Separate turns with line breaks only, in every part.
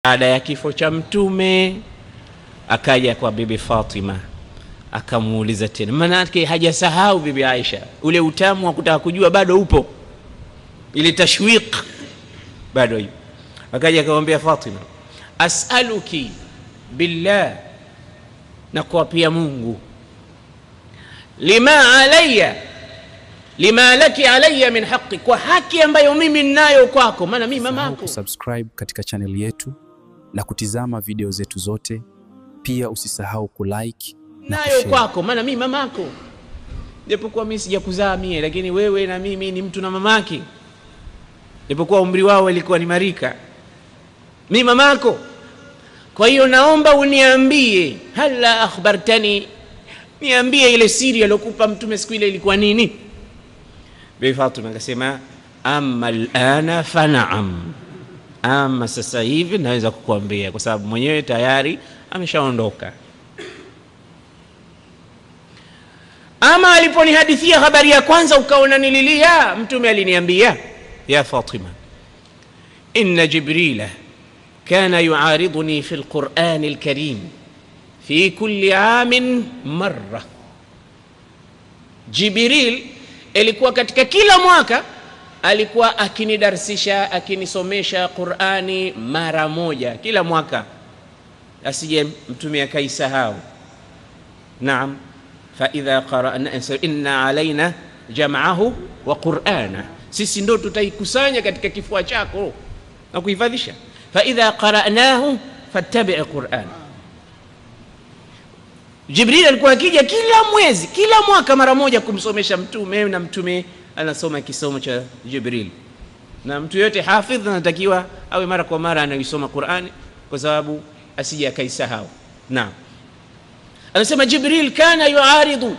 Baada ya kifo cha mtume akaja kwa bibi Fatima akamuuliza tena, maana yake hajasahau bibi Aisha, ule utamu wa kutaka kujua bado upo, ile tashwiq bado hiyo. Akaja akamwambia Fatima, as'aluki billah, na kuapia Mungu, lima laki alayya min haqqi, kwa haki ambayo mimi ninayo kwako, maana mimi mamako.
Subscribe katika channel yetu na kutizama video zetu zote. Pia usisahau kulike na kushare
kwako, maana mimi mamako. Japokuwa mimi sijakuzaa mie, lakini wewe na mimi ni mtu na mamake. Japokuwa umri wao ilikuwa ni marika, mimi mamako. Kwa hiyo naomba uniambie, hala akhbartani, niambie ile siri aliyokupa mtume siku ile ilikuwa nini? Bibi Fatima akasema, amma alana fa na'am, ama sasa hivi naweza kukuambia, kwa sababu mwenyewe tayari ameshaondoka. Ama aliponihadithia habari ya kwanza ukaona nililia, mtume aliniambia, ya Fatima, inna Jibrila kana yu'ariduni fi al-Qur'an al-Karim fi kulli 'amin marra. Jibril ilikuwa katika kila mwaka alikuwa akinidarsisha, akinisomesha Qur'ani mara moja kila mwaka, asije mtume akaisahau. Naam, fa idha qara'na inna alaina jam'ahu wa qur'ana, sisi ndo tutaikusanya katika kifua chako na kuhifadhisha. Fa idha qara'nahu fattabi' qur'an. Jibril alikuwa akija kila mwezi, kila mwaka mara moja kumsomesha mtume, na mtume anasoma kisomo cha Jibril. Na mtu yote hafidh anatakiwa awe mara kwa mara anaisoma Qur'ani, kwa sababu asije akaisahau. Naam, anasema Jibril kana yuaridu,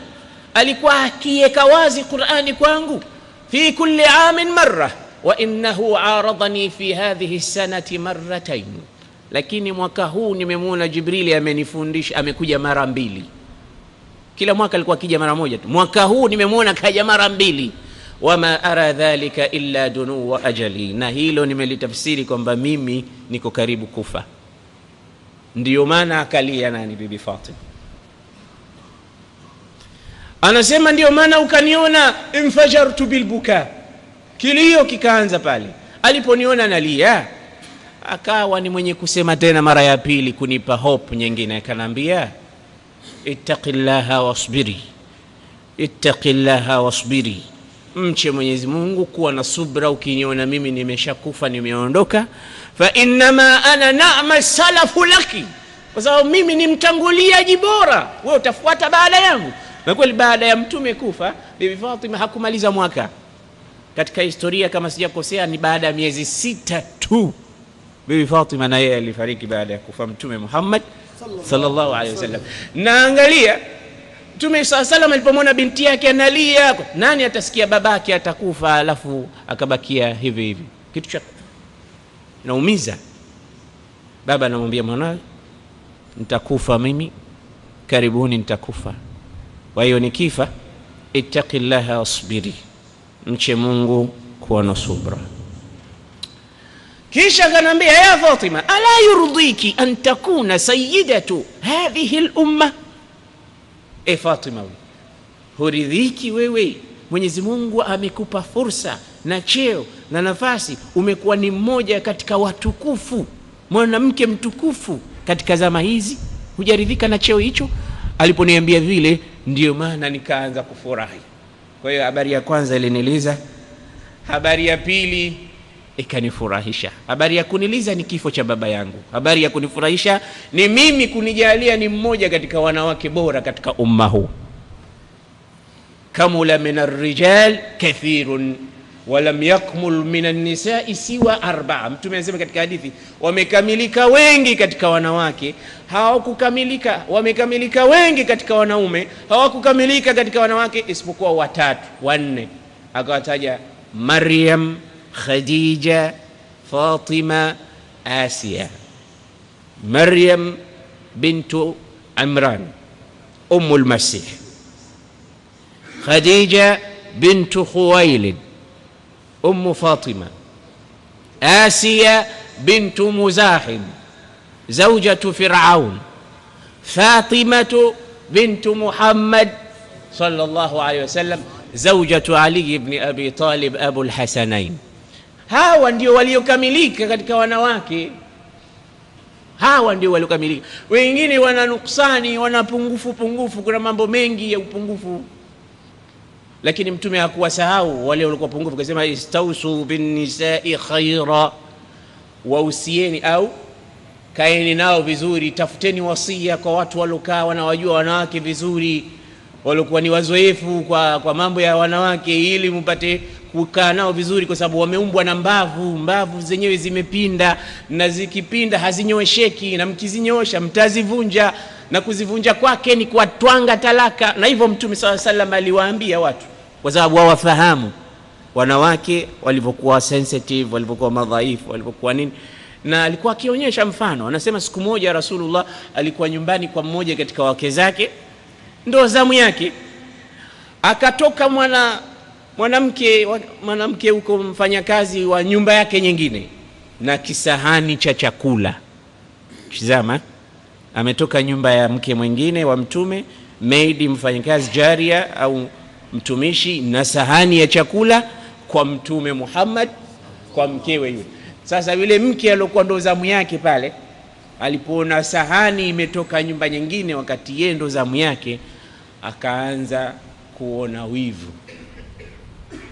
alikuwa akiweka wazi Qur'ani kwangu, fi kulli 'amin marra, wa innahu aradani fi hadhihi sanati marratayn. Lakini mwaka huu nimemuona Jibril amenifundisha, amekuja mara mbili. Kila mwaka alikuwa akija mara moja tu, mwaka huu nimemuona kaja mara mbili. Wama ara dhalika illa dunu wa ajali, na hilo nimelitafsiri kwamba mimi niko karibu kufa. Ndiyo maana akalia nani? Bibi Fatima. Anasema ndiyo maana ukaniona infajartu bilbuka, kilio kikaanza pale aliponiona nalia. Akawa ni mwenye kusema tena mara ya pili kunipa hope nyingine, akanambia, ittaqillaha wasbiri, ittaqillaha wasbiri, mche Mwenyezi Mungu, kuwa na subra. Ukiniona mimi nimeshakufa, nimeondoka, fa innama ana na'ma salafu laki, kwa sababu mimi ni mtanguliaji bora, wewe utafuata baada yangu. Na kweli baada ya mtume kufa, Bibi Fatima hakumaliza mwaka. Katika historia kama sijakosea ni baada ya miezi 6 tu, Bibi Fatima na yeye alifariki baada ya kufa mtume Muhammad sallallahu alaihi wasallam. Na angalia mtume sallallahu alipomwona binti yake analia, nani atasikia babake atakufa alafu akabakia hivi hivi? Kitu cha naumiza. Baba anamwambia mwanae, nitakufa mimi, karibuni nitakufa, kwa hiyo nikifa, ittaqillaha wasbiri, mche Mungu, kuwa na subra. Kisha kanambia, ya Fatima, ala yurdiki an takuna sayyidatu hadhihi al-umma. Fatima, huridhiki wewe? Mwenyezi Mungu amekupa fursa na cheo na nafasi, umekuwa ni mmoja katika watukufu, mwanamke mtukufu katika zama hizi, hujaridhika na cheo hicho? Aliponiambia vile, ndio maana nikaanza kufurahi. Kwa hiyo habari ya kwanza iliniliza, habari ya pili ikanifurahisha. Habari ya kuniliza ni kifo cha baba yangu, habari ya kunifurahisha ni mimi kunijalia ni mmoja katika wanawake bora katika umma huu. Kamula minar rijal kathirun walam yakmul minan nisa'i siwa 4. Mtume anasema katika hadithi, wamekamilika wengi katika wanawake, hawakukamilika. Wamekamilika wengi katika wanaume, hawakukamilika katika wanawake isipokuwa 3 4. Akawataja Maryam, Khadija, Fatima, Asiya. Maryam bintu Imran ummul Masih, Khadija bintu Khuwailid Fatima, Asiya bintu Muzahim zawjatu Fir'aun, Fatimatu bintu Muhammad sallallahu alayhi wasallam, zawjatu Ali ibn Abi Talib Abu al-Hasanain. Hawa ndio waliokamilika katika wanawake. Hawa ndio waliokamilika. Wengine wana nuksani, wana pungufu. Kuna mambo mengi ya upungufu, lakini mtume hakuwasahau wale walikuwa pungufu. Akasema istausu bin nisa'i khaira, wausieni au kaeni nao vizuri, tafuteni wasia kwa watu walokaa wanawajua wanawake vizuri, walikuwa ni wazoefu kwa mambo ya wanawake, ili mpate kukaa nao vizuri, kwa sababu wameumbwa na mbavu zenyewe zimepinda, na zikipinda hazinyoesheki, na mkizinyosha mtazivunja, na kuzivunja kwake ni kuwatwanga talaka. Na hivyo mtume sallallahu alaihi wasallam aliwaambia watu, kwa sababu wao wafahamu wanawake walivyokuwa sensitive, walivyokuwa madhaifu, walivyokuwa nini. Na alikuwa akionyesha mfano. Anasema siku moja Rasulullah alikuwa nyumbani kwa mmoja katika wake zake, ndo zamu yake, akatoka mwanamke huko, mfanyakazi wa nyumba yake nyingine, na kisahani cha chakula. Kizama ametoka nyumba ya mke mwingine wa mtume, maid, mfanyakazi, jaria au mtumishi, na sahani ya chakula kwa mtume Muhammad, kwa mkewe yule. Sasa yule mke aliyokuwa ndo zamu yake pale, alipoona sahani imetoka nyumba nyingine wakati yeye ndo zamu yake, akaanza kuona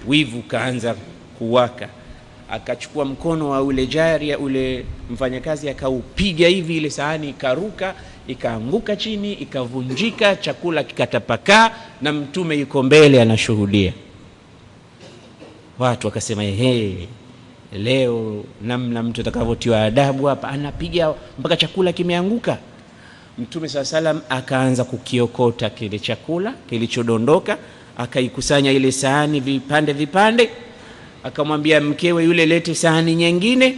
wivu kaanza kuwaka. Akachukua mkono wa ule jaria, ule mfanyakazi, akaupiga hivi, ile sahani ikaruka, ikaanguka chini, ikavunjika, chakula kikatapakaa, na mtume yuko mbele anashuhudia. Watu wakasema leo namna mtu atakavotiwa adabu hapa, anapiga mpaka chakula kimeanguka. Mtume SAW akaanza kukiokota kile chakula kilichodondoka, akaikusanya ile sahani vipande, akamwambia mkewe yule, lete sahani nyingine.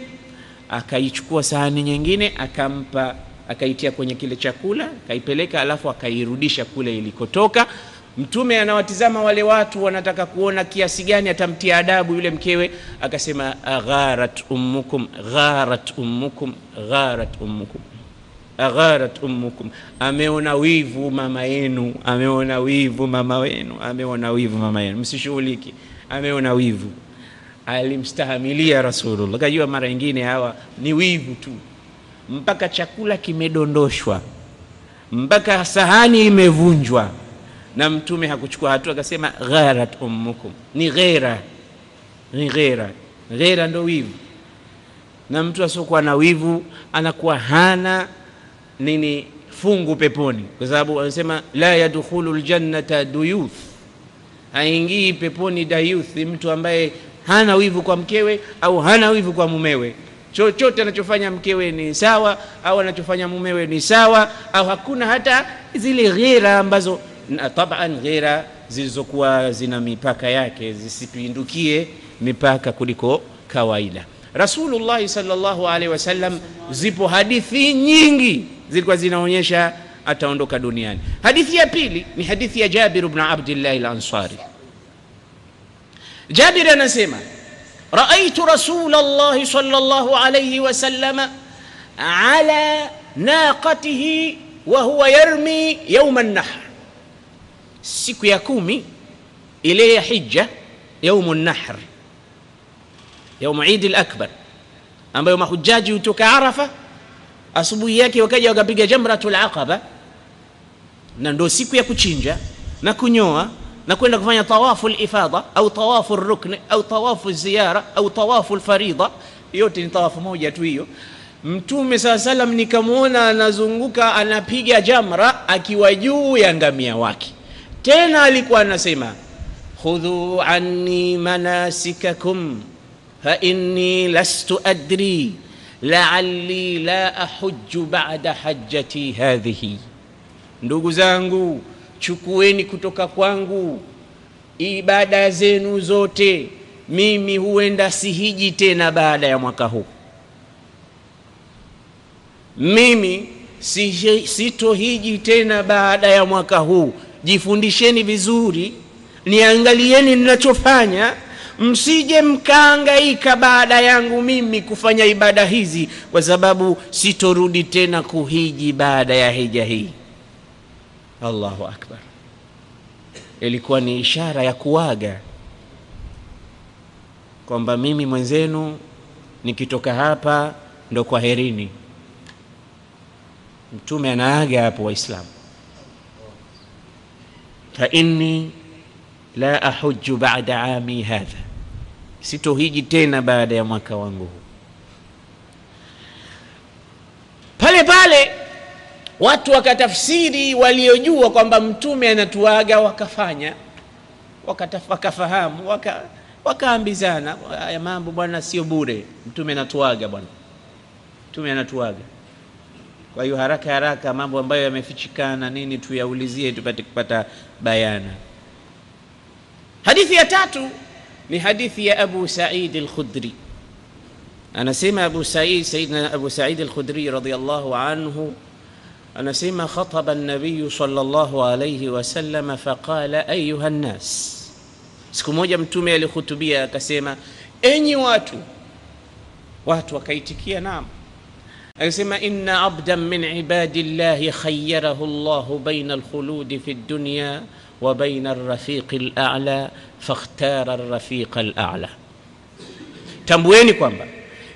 Akaichukua sahani nyingine, akampa, akaitia kwenye kile chakula, akaipeleka, alafu akairudisha kule ilikotoka. Mtume anawatizama wale watu, wanataka kuona kiasi gani atamtia adabu yule mkewe. Akasema agharat ummukum, ameona wivu mama yenu, msishughuliki, ameona wivu. Alimstahimilia Rasulullah. Kajua mara nyingine hawa ni wivu tu, mpaka chakula kimedondoshwa, mpaka sahani imevunjwa, na mtume hakuchukua hatua. Akasema gharat ummukum, ni ghera ndo wivu. Na mtu asiokuwa na wivu anakuwa hana nini fungu peponi, kwa sababu anasema la yadkhulul jannata duyuth, haingii peponi dayuth, mtu ambaye hana wivu kwa mkewe au hana wivu kwa mumewe. Chochote anachofanya mkewe ni sawa, au anachofanya mumewe ni sawa, au hakuna hata zile ghera ambazo, taban ghera zilizokuwa zina mipaka yake, zisipindukie mipaka kuliko kawaida. Rasulullah sallallahu alaihi wasallam, zipo hadithi nyingi zilikuwa zinaonyesha ataondoka duniani. Hadithi ya pili ni hadithi ya Jabir ibn Abdullah al-Ansari. Jabir anasema raaitu Rasulullah sallallahu alaihi wasallam ala naqatihi wa huwa yarmi yawm an-nahr, siku ya 10 ile ya Hija, yawm an-nahr, yawm Eid al-Akbar, ambayo mahujaji hutoka Arafa asubuhi yake wakaja wakapiga jamratul aqaba, na ndo siku ya kuchinja na kunyoa na kwenda kufanya tawafu al-ifada au tawafu ar-rukn au tawafu ziyara au tawafu al-farida. Yote ni tawafu moja tu hiyo. Mtume SAW nikamuona anazunguka anapiga jamra akiwa juu ya ngamia wake. Tena alikuwa anasema khudhu anni manasikakum fa inni lastu adri la'alli la ahujju ba'da hajjati hadhihi, ndugu zangu chukueni kutoka kwangu ibada zenu zote, mimi huenda sihiji tena baada ya mwaka huu, mimi sitohiji tena baada ya mwaka huu. Jifundisheni vizuri, niangalieni ninachofanya, msije mkaangaika baada yangu mimi kufanya ibada hizi, kwa sababu sitorudi tena kuhiji baada ya hija hii. Allahu akbar. Ilikuwa ni ishara ya kuaga kwamba mimi mwenzenu nikitoka hapa ndo kwaherini. Mtume anaaga hapo Waislamu, fa inni la ahujju ba'da ami hadha, sitohiji tena baada ya mwaka wangu. Pale pale watu wakatafsiri, waliojua kwamba mtume anatuaga wakafanya, wakafahamu, wakaambizana, haya mambo bwana sio bure, mtume anatuaga bwana, mtume anatuaga. Kwa hiyo haraka haraka mambo ambayo yamefichikana nini tuyaulizie tupate kupata bayana. Hadithi ya tatu ni hadithi ya Abu Sa'id al-Khudri. Anasema Sayyidina Abu Sa'id al-Khudri radhiyallahu anhu, anasema khataba an-nabiy sallallahu alayhi wasallam faqala ayuha an-nas. Siku moja mtume alihutubia akasema, enyi watu. Watu wakaitikia naam. Akasema, inna abdan min ibadillahi khayyarahu Allahu baina al-khuludi fi ad-dunya wa baina ar-rafiq al-a'la fakhtara ar-rafiq al-a'la. Tambueni kwamba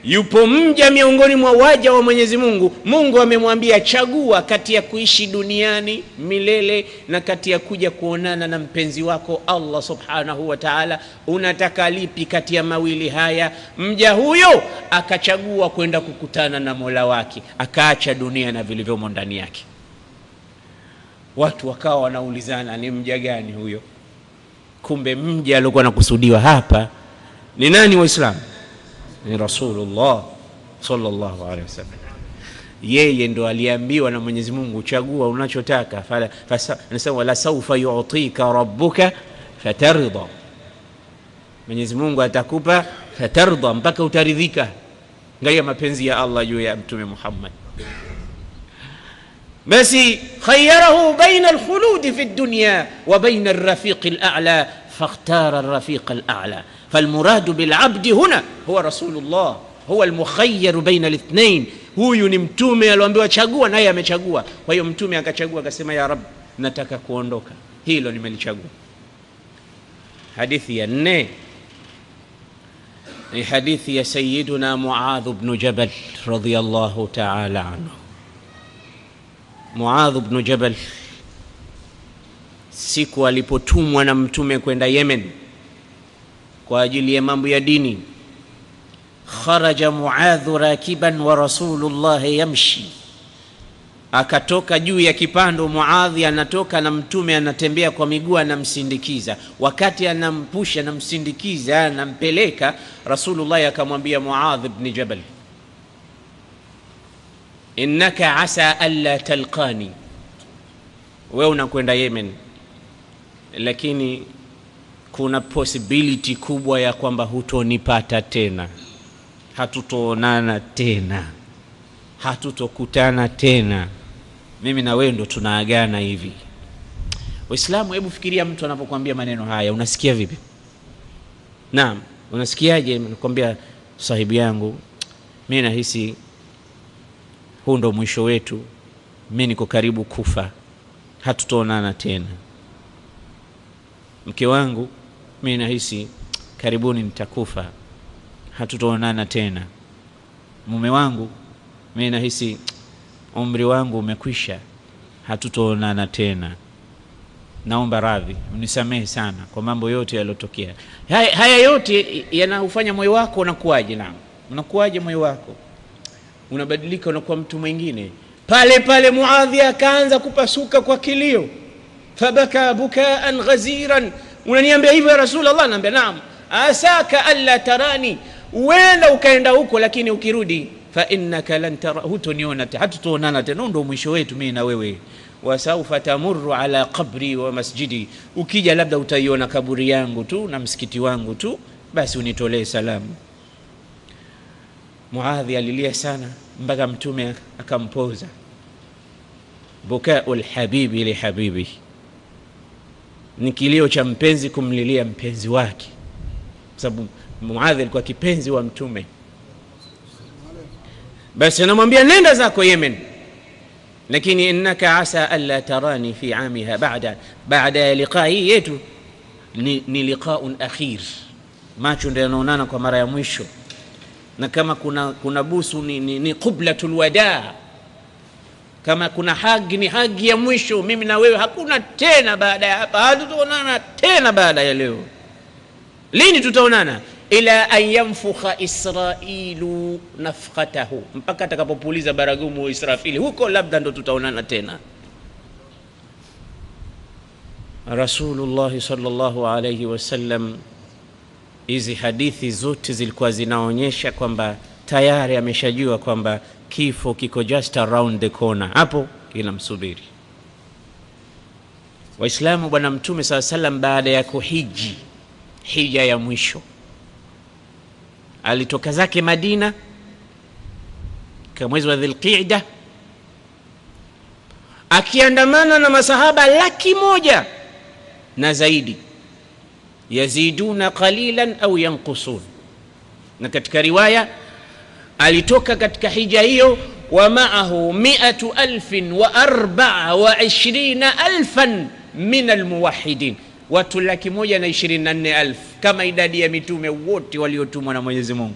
yupo mja miongoni mwa waja wa Mwenyezi Mungu, Mungu amemwambia chagua kati ya kuishi duniani milele na kati ya kuja kuonana na mpenzi wako Allah subhanahu wa ta'ala. Unataka lipi kati ya mawili haya? Mja huyo akachagua kwenda kukutana na Mola wake, akaacha dunia na vilivyomo ndani yake. Watu wakawa wanaulizana, ni mja gani huyo? Kumbe mja alikuwa anakusudiwa hapa ni nani Waislamu? Ni Rasulullah sallallahu alaihi wasallam. Yeye ndo aliambiwa na Mwenyezi Mungu, chagua unachotaka. Anasema la sawfa yu'tika rabbuka fatarda. Mwenyezi Mungu atakupa fatarda, mpaka utaridhika. Angalia mapenzi ya Allah juu ya Mtume Muhammad. Basi khayyarahu baina al-khulud fi ad-dunya wa baina ar-rafiq al-a'la fakhtara ar-rafiq al-a'la. فالمراد بالعبد هنا هو رسول الله، هو المخير بين الاثنين. Huyu ni mtume aliambiwa chagua, naye amechagua. Kwa hiyo mtume akachagua akasema, ya Rabb, nataka kuondoka, hilo nimelichagua. Hadithi ya 4 ni hadithi ya Sayyiduna Muadh ibn Jabal radhiyallahu ta'ala anhu. Muadh ibn Jabal siku alipotumwa na mtume kwenda Yemen kwa ajili ya mambo ya dini, kharaja Muadh rakiban wa Rasulullah yamshi. Akatoka juu ya kipando, Muadh anatoka na mtume anatembea kwa miguu anamsindikiza. Wakati anampusha na msindikiza anampeleka, Rasulullah akamwambia Muadh ibn Jabal, innaka asa alla talqani, wewe unakwenda Yemen, lakini kuna possibility kubwa ya kwamba hutonipata tena, hatutoonana tena, hatutokutana tena, mimi na wewe ndo tunaagana hivi. Waislamu, hebu fikiria mtu anapokuambia maneno haya, unasikia vipi? Naam, unasikiaje? Nakwambia sahibi yangu, mimi nahisi huu ndo mwisho wetu, mimi niko karibu kufa, hatutoonana tena. Mke wangu, mimi nahisi karibuni nitakufa, hatutoonana tena. Mume wangu, mimi nahisi umri wangu umekwisha, hatutoonana tena. Naomba radhi, unisamehe sana kwa mambo yote yaliyotokea. Haya yote yanaufanya moyo wako unakuaje? Naam, unakuaje moyo wako? Unabadilika, unakuwa mtu mwingine. Pale pale Muadhi akaanza kupasuka kwa kilio, fabaka bukaan ghaziran. Unaniambia hivyo ya Rasulullah? Naambia naam. Asaka alla tarani, uenda ukaenda huko, lakini ukirudi fa innaka lan tara, hutoniona tena, hatutoonana tena, ndo mwisho wetu mimi na wewe. Wa sawfa tamurru ala qabri wa masjidi, ukija labda utaiona kaburi yangu tu na msikiti wangu tu, basi unitolee salamu. Muadhi alilia sana mpaka mtume akampoza. Bukaul habibi li habibi, ni kilio cha mpenzi kumlilia mpenzi wake. sababu Muadh alikuwa kipenzi wa mtume. Basi anamwambia nenda zako Yemen, lakini innaka asa alla tarani fi amiha baada liqa'i yetu ni liqa'un akhir, macho ndio yanaonana kwa mara ya mwisho, na kama kuna busu ni qiblatul wadaa, kama kuna hagi ni hagi ya mwisho, mimi na wewe hakuna tena baada ya hapa, hatutaonana tena baada ya leo. Lini tutaonana? Ila an yanfukha Israilu nafkhatahu, mpaka atakapopuliza baragumu wa Israfili, huko labda ndo tutaonana tena. Rasulullah sallallahu alayhi wasallam, hizi hadithi zote zilikuwa zinaonyesha kwamba tayari ameshajua kwamba kifo kiko just around the corner, hapo kinamsubiri. Waislamu, bwana mtume sallallahu alayhi wasallam baada ya kuhiji hija ya mwisho alitoka zake Madina kwa mwezi wa Dhulqa'da, akiandamana na masahaba 100,000 na zaidi, yaziduna qalilan au yanqusun. Na katika riwaya alitoka katika hija hiyo wa ma'ahu 124,000 min almuwahhidin, watu 124,000 kama idadi ya mitume wote waliotumwa na Mwenyezi Mungu.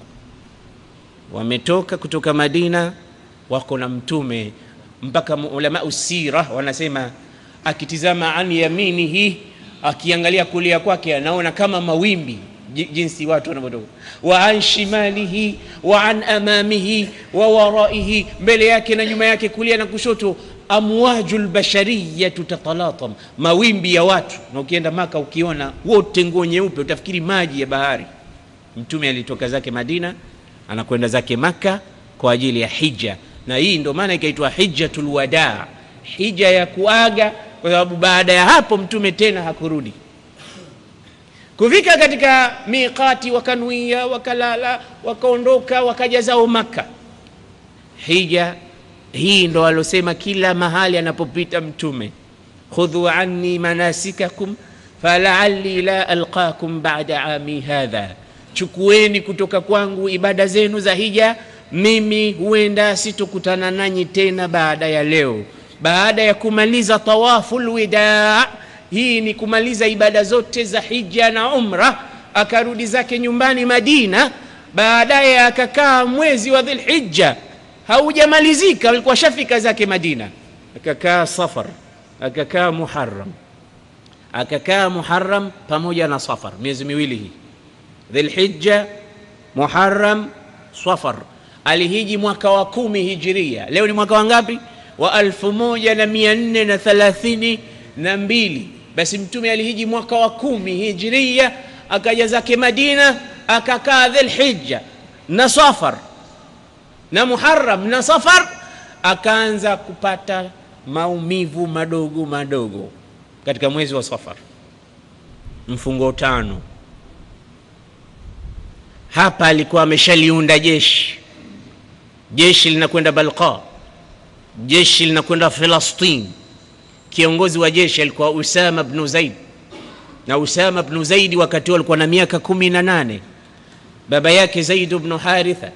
Wametoka kutoka Madina, wako na mtume, mpaka ulama usira wanasema akitizama an yaminihi, akiangalia kulia kwake anaona kama mawimbi jinsi watu wanavyotoka, wa an shimalihi wa an amamihi wa waraihi, mbele yake na nyuma yake, kulia na kushoto, amwajul bashariyya tatalatam, mawimbi ya watu. Na ukienda Maka ukiona wote nguo nyeupe utafikiri maji ya bahari. Mtume alitoka zake Madina anakwenda zake Maka kwa ajili ya hija, na hii ndio maana ikaitwa hijjatul wadaa, hija ya kuaga, kwa sababu baada ya hapo mtume tena hakurudi. Kufika katika miqati wakanuia, wakalala, wakaondoka, wakaja zao Maka. Hija hii ndo alosema kila mahali anapopita mtume, khudhu anni manasikakum fala'alli la alqakum ba'da ami hadha, chukueni kutoka kwangu ibada zenu za hija, mimi huenda sitokutana nanyi tena baada ya leo. Baada ya kumaliza tawaful wida, hii ni kumaliza ibada zote za hija na umra, akarudi zake nyumbani Madina. Baadaye akakaa mwezi wa Dhulhijja haujamalizika, alikuwa shafika zake Madina, akakaa Safar, akakaa Muharram pamoja na Safar, miezi miwili hii, Dhulhijja, Muharram, Safar. Alihiji mwaka wa 10 Hijria. Leo ni mwaka wa ngapi? Wa 1432. Basi mtume alihiji mwaka wa 10 Hijria, akaja zake Madina, akakaa Dhulhijja na Safar na Muharram na Safar, akaanza kupata maumivu madogo madogo katika mwezi wa Safar, mfungo 5. Hapa alikuwa ameshaliunda jeshi linakwenda Balqa, jeshi linakwenda Palestina. Kiongozi wa jeshi alikuwa Usama ibn Zaid, na Usama ibn Zaid wakati alikuwa na miaka 18, baba yake Zaid ibn Haritha.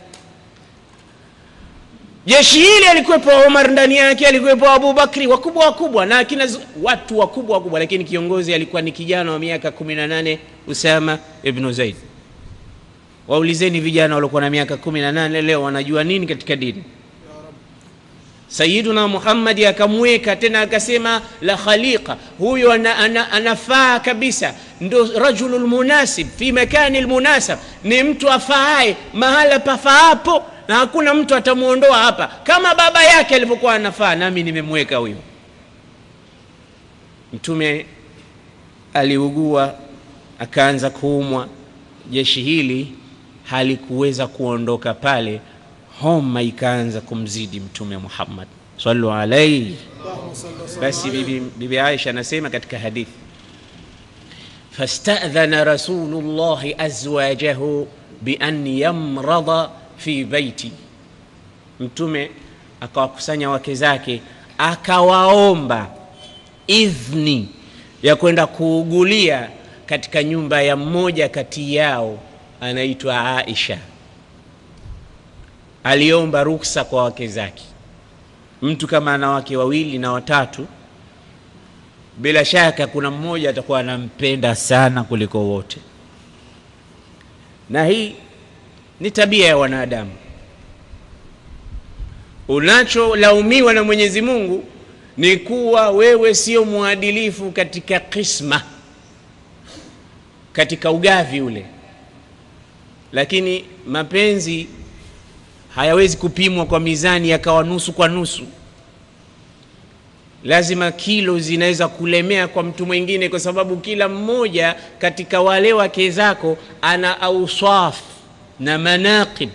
Jeshi hili alikuwepo Umar ndani yake, alikuwepo Abu Bakri, wakubwa na akina watu wakubwa, lakini kiongozi alikuwa ni kijana wa miaka 18, Usama ibn Zaid. Waulizeni vijana waliokuwa na miaka 18 leo wanajua nini katika dini? Sayyiduna Muhammad akamweka tena, akasema la khaliqa, huyo anafaa kabisa, ndo rajulul munasib fi makani almunasab, ni mtu afaaye mahala pafaapo, na hakuna mtu atamuondoa hapa, kama baba yake alipokuwa anafaa, nami nimemweka huyo. Mtume aliugua, akaanza kuumwa. Jeshi hili halikuweza kuondoka pale, homa ikaanza kumzidi Mtume Muhammad sallu alayhi. Basi bibi Aisha anasema katika hadithi, fasta'dhana Rasulullah azwajahu bi an yamrada fi baiti, Mtume akawakusanya wake zake, akawaomba idhni ya kwenda kuugulia katika nyumba ya mmoja kati yao anaitwa Aisha aliomba ruksa kwa wake zake. Mtu kama ana wake wawili na watatu, bila shaka kuna mmoja atakuwa anampenda sana kuliko wote, na hii ni tabia ya wanadamu. Unacholaumiwa na Mwenyezi Mungu ni kuwa wewe sio muadilifu katika kisma, katika ugavi ule. Lakini mapenzi hayawezi kupimwa kwa mizani yakawa nusu kwa nusu. Lazima kilo zinaweza kulemea kwa mtu mwingine, kwa sababu kila mmoja katika wale wake zako ana awsaf na manaqib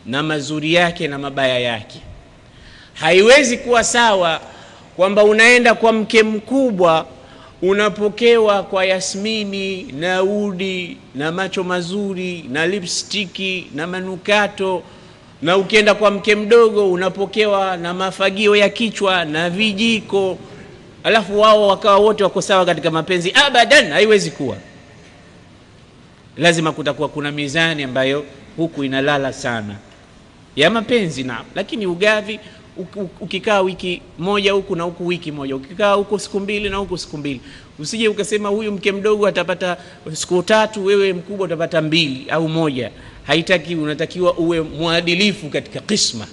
na mazuri yake na mabaya yake. Haiwezi kuwa sawa kwamba unaenda kwa mke mkubwa unapokewa kwa yasmini na udi na macho mazuri na lipstiki na manukato, na ukienda kwa mke mdogo unapokewa na mafagio ya kichwa na vijiko, alafu wao wakawa wote wako sawa katika mapenzi. Abadan, haiwezi kuwa. Lazima kutakuwa kuna mizani ambayo huku inalala sana ya mapenzi na, lakini ugavi ukikaa wiki moja huku na huku wiki moja, ukikaa huko siku mbili na huko siku mbili, usije ukasema huyu mke mdogo atapata siku 3, wewe mkubwa utapata 2 au 1. Haitaki. Unatakiwa uwe muadilifu katika qisma,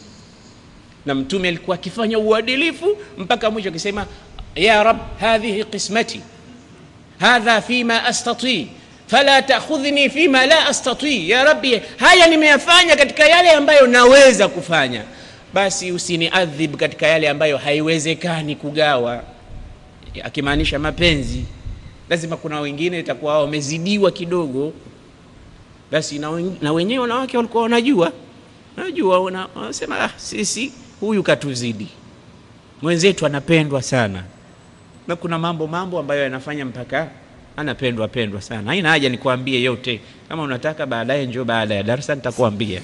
na Mtume alikuwa akifanya uadilifu mpaka mwisho akisema ya rab hadhihi qismati hadha fima astati fala ta'khudhni fima la astati. Ya rabbi, haya nimeyafanya katika yale ambayo naweza kufanya, basi usiniadhib katika yale ambayo haiwezekani kugawa. Akimaanisha mapenzi. Lazima kuna wengine itakuwa wamezidiwa kidogo, basi na wenyewe wanawake walikuwa wanajua wanasema sisi huyu katuzidi, mwenzetu anapendwa sana. Na kuna mambo ambayo yanafanya mpaka anapendwa sana. Haina haja nikwambie yote, kama unataka baadaye njoo baada ya darasa nitakwambia.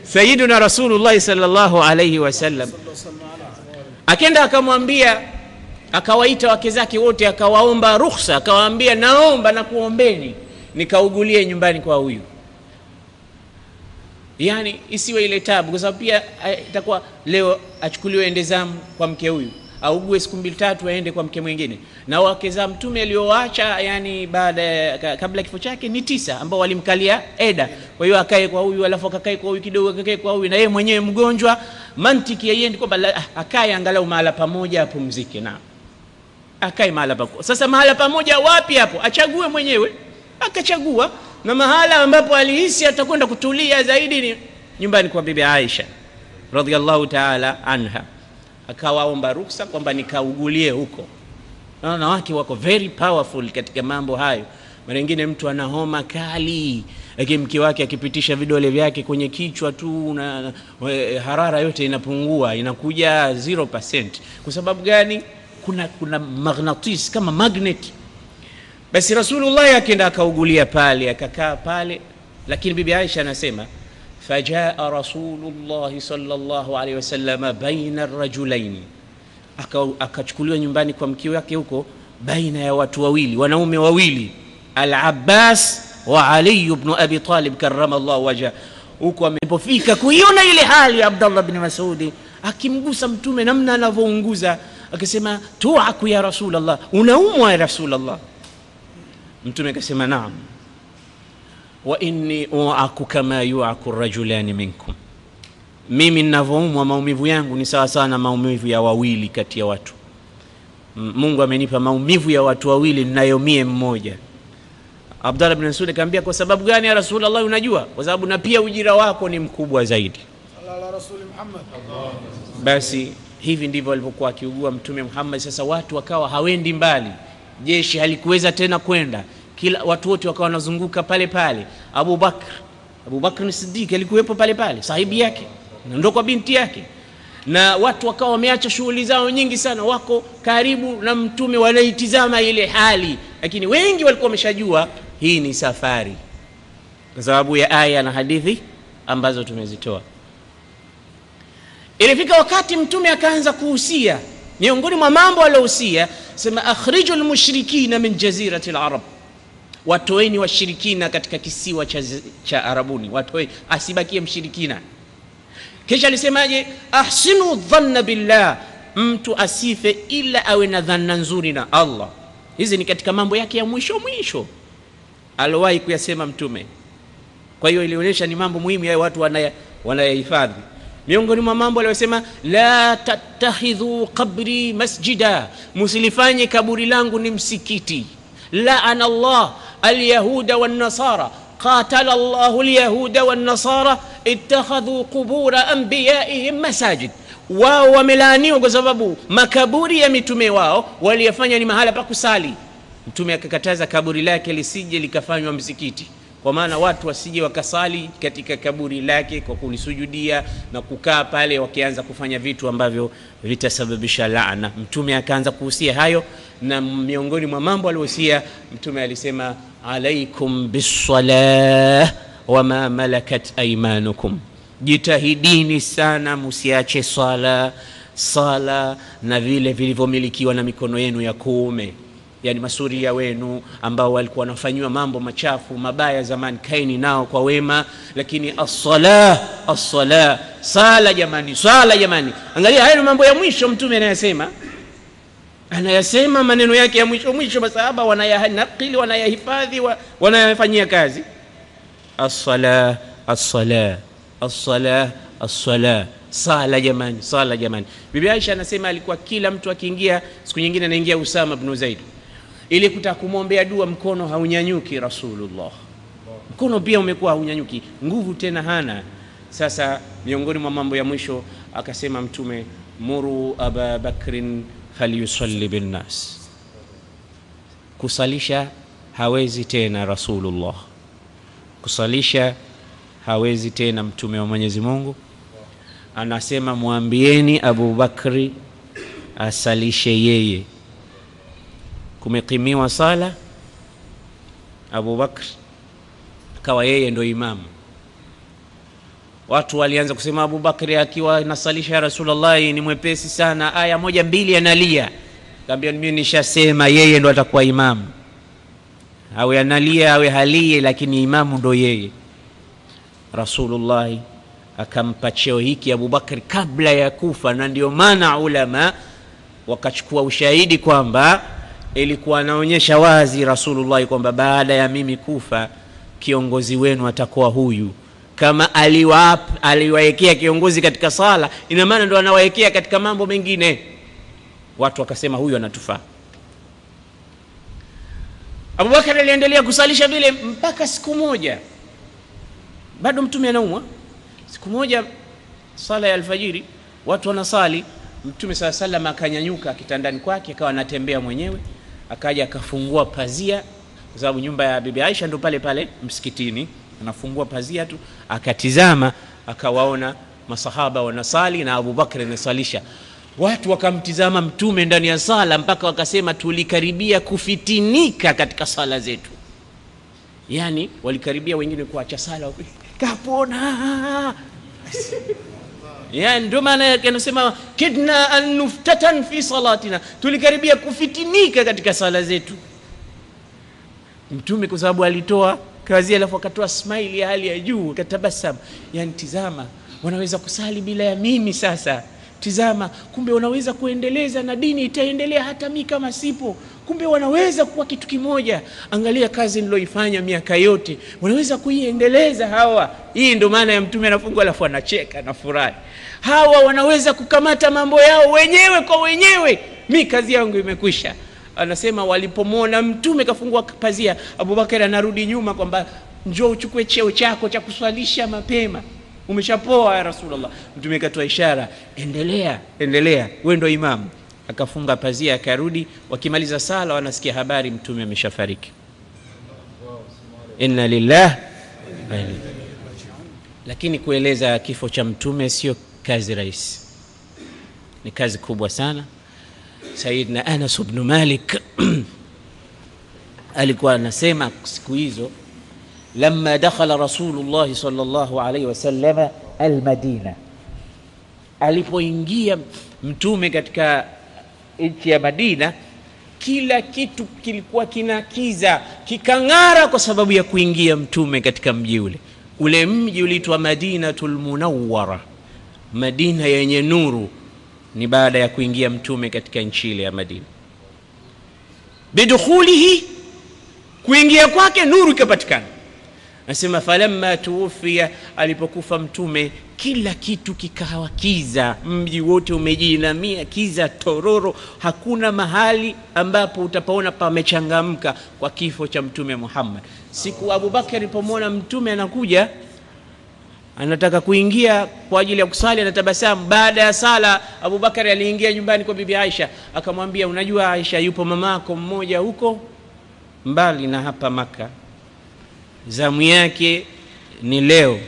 Sayyiduna Rasulullah sallallahu alayhi wasallam akenda akamwambia, akawaita wake zake wote, akawaomba ruhusa, akawaambia naomba na kuombeni nikaugulie nyumbani kwa huyu. Yani isiwe ile tabu, kwa sababu pia itakuwa leo achukuliwe ende zamu kwa mke huyu, augue siku 2-3 aende kwa mke mwingine. Na wake za Mtume alioacha yani kabla kifo chake ni 9 ambao walimkalia eda. Kwa hiyo akae kwa huyu, alafu akakae kwa huyu kidogo, akakae kwa huyu, na yeye mwenyewe mgonjwa. Mantiki yeye kwamba akae angalau mahala pamoja apumzike, na akae mahala pamoja. Sasa mahala pamoja wapi hapo? Achague mwenyewe. Akachagua, na mahala ambapo alihisi atakwenda kutulia zaidi ni nyumbani kwa bibi Aisha radhiallahu ta'ala anha. Akawaomba ruksa kwamba nikaugulie huko. Na wanawake wako very powerful katika mambo hayo. Mara nyingine mtu ana homa kali, lakini mke wake akipitisha vidole vyake kwenye kichwa tu na harara yote inapungua, inakuja 0%. Kwa sababu gani? Kuna magnetis kama magnet. Basi Rasulullah akaenda akaugulia pale, akakaa pale. Lakini bibi Aisha anasema fajaa Rasulullah sallallahu alaihi wasallam baina ar-rajulain, akachukuliwa nyumbani kwa mke wake huko baina ya watu wawili, wanaume wawili, Al-Abbas wa Ali ibn Abi Talib karramallahu wajha. Huko amepofika kuiona ile hali ya Abdullah ibn Mas'ud akimgusa Mtume namna anavyounguza, akisema tu'aku ya Rasulullah, unaumwa ya Rasulullah. Mtume akasema naam, wa inni u'aku kama yu'aku ar-rajulani minkum, mimi ninavyoumwa maumivu yangu ni sawa sana maumivu ya wawili kati ya watu. Mungu amenipa maumivu ya watu wawili, ninayo mie mmoja. Abdullah ibn Mas'ud akamwambia kwa sababu gani ya Rasulullah? Unajua, kwa sababu na pia ujira wako ni mkubwa zaidi.
Allah Rasul Muhammad.
Basi hivi ndivyo alivyokuwa akiugua Mtume Muhammad. Sasa watu wakawa hawendi mbali, jeshi halikuweza tena kwenda, kila watu wote wakawa wanazunguka pale pale. Abu Bakr as-Siddiq alikuwepo pale pale, sahibi yake ndio kwa binti yake, na watu wakawa wameacha shughuli zao nyingi sana, wako karibu na Mtume wanaitizama ile hali. Lakini wengi walikuwa wameshajua hii ni safari, kwa sababu ya aya na hadithi ambazo tumezitoa. Ilifika wakati Mtume akaanza kuhusia, miongoni mwa mambo aliyohusia sema akhrijul mushrikina min jazirati al-arab, watoeni washirikina katika kisiwa cha Arabuni, watoeni, asibakie mshirikina. Kisha alisemaje? Ahsinu dhanna billah, mtu asife ila awe na dhanna nzuri na Allah. Hizi ni katika mambo yake ya mwisho alowahi kuyasema mtume. Kwa hiyo ilionyesha ni mambo muhimu ya watu wanayahifadhi. Miongoni mwa mambo aliyosema, la tattakhidhu qabri masjida, msilifanye kaburi langu ni msikiti. La'ana Allah al-yahuda wan-nasara, qatala Allahu al-yahuda wan-nasara ittakhadhu qubura anbiya'ihim masajid. Wao wamelaaniwa kwa sababu makaburi ya mitume wao waliyafanya ni mahala pa kusali. Mtume akakataza kaburi lake lisije likafanywa msikiti, kwa maana watu wasije wakasali katika kaburi lake kwa kulisujudia na kukaa pale wakianza kufanya vitu ambavyo vitasababisha laana. Mtume akaanza kuhusia hayo, na miongoni mwa mambo aliyohusia Mtume alisema, alaikum bis-salah wa ma malakat aymanukum, jitahidini sana msiache sala na vile vilivyomilikiwa na mikono yenu ya kuume. Yani masuria wenu ambao walikuwa wanafanywa mambo machafu mabaya zamani, kaini nao kwa wema. Lakini as-salah, sala jamani. Angalia haya mambo ya mwisho Mtume anayasema maneno yake ya mwisho masahaba wanayanakili, wanayahifadhi, wanayafanyia kazi. As-salah, sala jamani. Bibi Aisha anasema alikuwa kila mtu akiingia, siku nyingine anaingia Usama ibn Zaid, ili kutaka kumwombea dua, mkono haunyanyuki Rasulullah. Mkono pia umekuwa haunyanyuki, nguvu tena hana. Sasa miongoni mwa mambo ya mwisho akasema Mtume, muru Aba Bakrin falyusalli bin nas, kusalisha hawezi tena Rasulullah, kusalisha hawezi tena Mtume wa Mwenyezi Mungu. Anasema muambieni Abu Bakri asalishe yeye. Kumekimiwa sala, Abu Bakr akawa yeye ndo imamu. Watu walianza kusema Abu Bakri akiwa nasalisha ya Rasulullah ni mwepesi sana, aya 1-2 analia. Kaambia mimi nishasema yeye ndo atakuwa imamu, awe analia awe halie, lakini imamu ndo yeye. Rasulullah akampa cheo hiki Abu Bakr kabla ya kufa, na ndio maana ulama wakachukua ushahidi kwamba ilikuwa anaonyesha wazi Rasulullah kwamba baada ya mimi kufa kiongozi wenu atakuwa huyu. Kama aliwaekea kiongozi katika sala, ina maana ndo anawaekea katika mambo mengine. Watu wakasema huyu anatufaa. Abu Bakr aliendelea kusalisha vile mpaka siku moja, bado Mtume anaumwa. Siku moja sala ya alfajiri, watu wanasali, Mtume sallallahu akanyanyuka kitandani kwake, akawa anatembea mwenyewe, akaja akafungua pazia, kwa sababu nyumba ya Bibi Aisha ndo pale msikitini. Anafungua pazia tu, akatizama, akawaona masahaba wanasali na Abu Bakr anasalisha. Watu wakamtizama Mtume ndani ya sala mpaka wakasema tulikaribia kufitinika katika sala zetu. Yani walikaribia wengine kuacha sala, kapona. Yani ndio maana yake anasema kidna an nuftatan fi salatina, tulikaribia kufitinika katika sala zetu. Mtume kwa sababu alitoa kazi, alafu akatoa smile ya hali ya juu, akatabasam. Yani tizama, wanaweza kusali bila ya mimi sasa. Tizama, kumbe wanaweza kuendeleza na dini itaendelea hata mimi kama sipo. Kumbe wanaweza kuwa kitu kimoja. Angalia kazi niloifanya miaka yote, wanaweza kuiendeleza hawa. Hii ndio maana ya Mtume anafungua alafu anacheka na furahi. Hawa wanaweza kukamata mambo yao wenyewe kwa wenyewe, mimi kazi yangu imekwisha. Anasema walipomwona Mtume kafungua pazia, Abu Bakar anarudi nyuma kwamba njoo uchukue cheo chako cha kuswalisha mapema, umeshapoa ya Rasulullah. Mtume katoa ishara, endelea wewe ndio imamu. Akafunga pazia, akarudi. Wakimaliza sala wanasikia habari Mtume ameshafariki. Inna lillahi wa inna ilaihi raji'un. Lakini kueleza kifo cha Mtume sio kazi rahisi, ni kazi kubwa sana. Sayyidina Anas ibn Malik alikuwa anasema siku hizo, lamma dakhala Rasulullah sallallahu alayhi wasallam al-Madina, alipoingia Mtume katika nchi ya Madina, kila kitu kilikuwa kinakiza, kikang'ara kwa sababu ya kuingia mtume katika mji ule. Ule mji uliitwa Madinatul Munawwara, Madina yenye nuru, ni baada ya kuingia mtume katika nchi ile ya Madina. Bidukhulihi, kuingia kwake nuru ikapatikana. Nasema falamma tuwfiya, alipokufa mtume kila kitu kikawa kiza, mji wote umejinamia kiza tororo, hakuna mahali ambapo utapaona pamechangamka kwa kifo cha mtume Muhammad. Siku Abu Bakar alipomwona mtume anakuja, anataka kuingia kwa ajili ya kusali, anatabasamu. Baada ya sala Abu Bakar aliingia nyumbani kwa bibi Aisha, akamwambia, unajua Aisha, yupo mamako mmoja huko mbali na hapa Maka, zamu yake ni leo,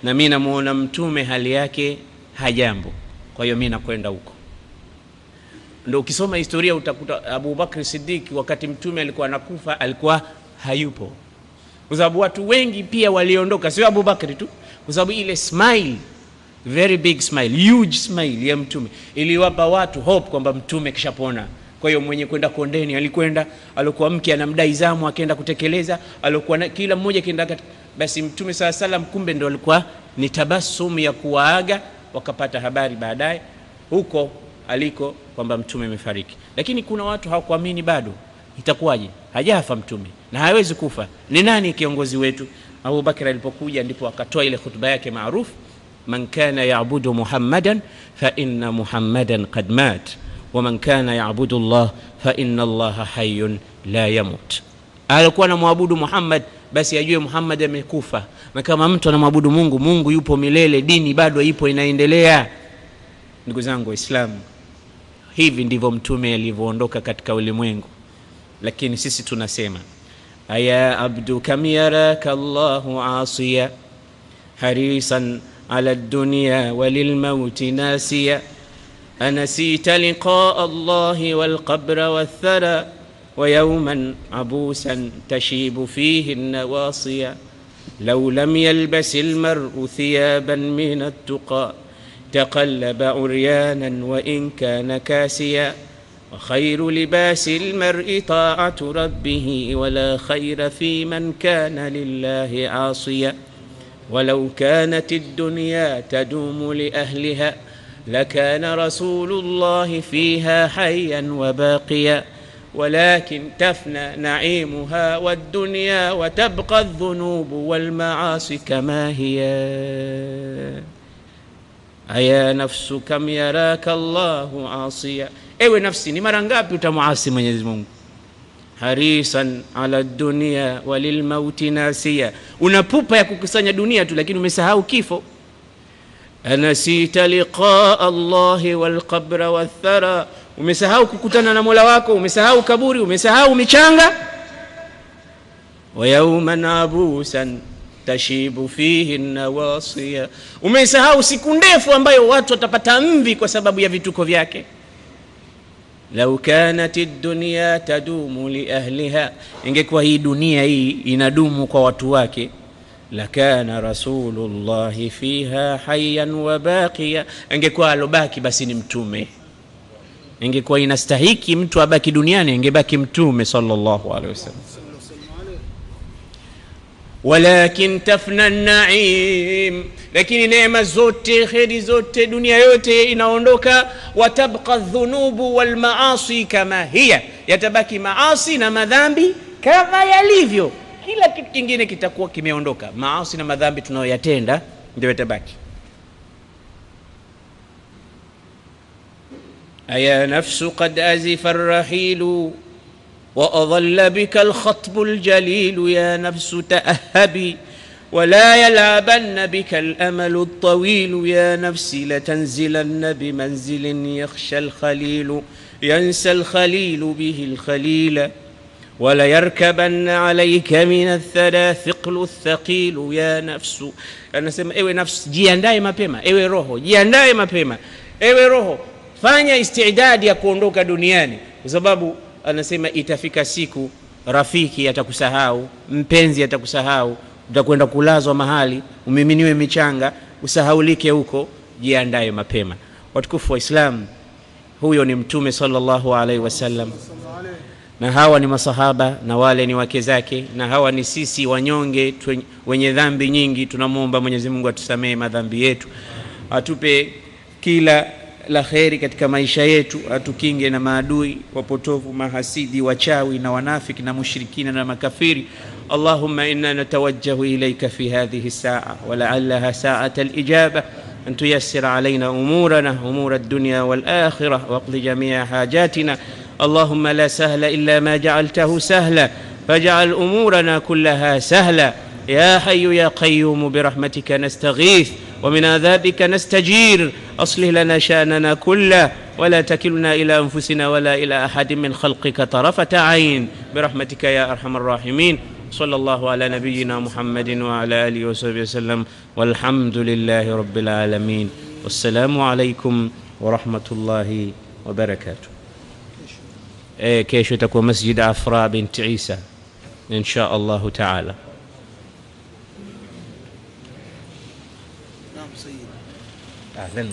na mimi namuona mtume hali yake hajambo, kwa hiyo mimi nakwenda huko. Ndio ukisoma historia utakuta Abu Bakr Siddiq wakati mtume alikuwa anakufa alikuwa hayupo, kwa sababu watu wengi pia waliondoka, sio Abu Bakr tu, kwa sababu ile smile, very big smile, huge smile ya mtume iliwapa watu hope kwamba mtume kishapona. Kwa hiyo mwenye kwenda kondeni alikwenda, alikuwa mke anamdai zamu akaenda kutekeleza, alikuwa kila mmoja kienda. Basi mtume SAW kumbe ndo alikuwa ni tabasum ya kuwaaga, wakapata habari baadaye huko aliko kwamba mtume amefariki. Lakini kuna watu hawakuamini bado, itakuwaje? Hajafa mtume na hawezi kufa. Ni nani kiongozi wetu? Abu Bakr alipokuja ndipo akatoa ile khutba yake maarufu, man kana ya'budu Muhammadan fa inna Muhammadan qad mat wa man kana ya'budu Allah fa inna Allah hayyun la yamut. Alikuwa anamwabudu Muhammad, basi ajue Muhammad amekufa, na kama mtu anamwabudu Mungu, Mungu yupo milele, dini bado ipo inaendelea. Ndugu zangu Waislamu, hivi ndivyo mtume alivyoondoka katika ulimwengu. Lakini sisi tunasema, aya abdu kam yaraka Allahu asiya harisan ala ad-dunya walil mauti nasiya anasita liqa Allahi wal qabra wath thara ويوما عبوسا تشيب فيه النواصي لو لم يلبس المرء ثيابا من التقى تقلب عريانا وإن كان كاسيا وخير لباس المرء طاعة ربه ولا خير في من كان لله عاصيا ولو كانت الدنيا تدوم لأهلها لكان رسول الله فيها حيا وباقيا ولكن تفنى نعيمها والدنيا وتبقى الذنوب والمعاصي كما هي أيا نفس كم يراك الله عاصيا. ewe nafsi, ni mara ngapi utamuasi Mwenyezi Mungu? Harisan ala dunya walil mauti nasiya, unapupa ya kukusanya dunia tu lakini umesahau kifo. Anasita liqa Allahi wal qabra wath thara, umesahau kukutana na Mola wako, umesahau kaburi, umesahau michanga. Wa yawman abusan tashibu fihi an-nawasiya, umesahau siku ndefu ambayo watu watapata mvi kwa sababu ya vituko vyake. Lau kanati dunya tadumu li ahliha, ingekuwa hii dunia hii inadumu kwa watu wake, lakana rasulullahi fiha hayyan wa baqiya, ingekuwa alobaki basi ni mtume. Ingekuwa inastahiki mtu abaki duniani, ingebaki mtume sallallahu alaihi wasallam. Walakin tafna an-na'im, lakini neema zote, kheri zote, dunia yote inaondoka. Watabqa adh-dhunubu wal ma'asi kama hiya, yatabaki maasi na madhambi kama yalivyo. Kila kitu kingine kitakuwa kimeondoka, maasi na madhambi tunayoyatenda ndio yatabaki. أيا نفس قد أزف الرحيل وأظل بك الخطب الجليل يا نفس تأهبي ولا يلعبن بك الأمل الطويل يا نفسي لتنزلن بمنزل يخشى الخليل ينسى الخليل به الخليل ولا يركبن عليك من الثرى ثقل الثقيل يا نفس. anasema ewe nafsi, jiandae mapema. Ewe roho, jiandae mapema. Ewe roho, fanya istidadi ya kuondoka duniani, kwa sababu anasema itafika siku rafiki atakusahau, mpenzi atakusahau, utakwenda kulazwa mahali, umiminiwe michanga, usahaulike huko. Jiandae mapema. Watukufu wa Islam, huyo ni mtume sallallahu alaihi wasallam. na hawa ni masahaba na wale ni wake zake, na hawa ni sisi wanyonge wenye dhambi nyingi. Tunamuomba Mwenyezi Mungu atusamee madhambi yetu, atupe kila la kheri katika maisha yetu, atukinge na maadui wapotovu, mahasidi, wachawi na wanafiki na mushrikina na makafiri. Allahumma inna natawajjahu ilayka fi hadhihi as-sa'a wa la'allaha sa'ata al-ijaba an tuyassir alayna umurana umur ad-dunya wal-akhirah wa qdi jami'a hajatina. Allahumma la sahla illa ma ja'altahu sahla faj'al umurana kullaha sahla ya hayyu ya qayyum birahmatika nastaghith ومن عذابك نستجير. أصلح لنا شأننا كله ولا تكلنا إلى أنفسنا ولا إلى أحد من خلقك طرفة عين برحمتك يا أرحم الراحمين. صلى الله على نبينا محمد وعلى آله وصحبه وسلم والحمد لله رب العالمين. والسلام عليكم ورحمة الله وبركاته. كيش تكون مسجد عفراء بنت عيسى إن شاء الله تعالى. أهلا.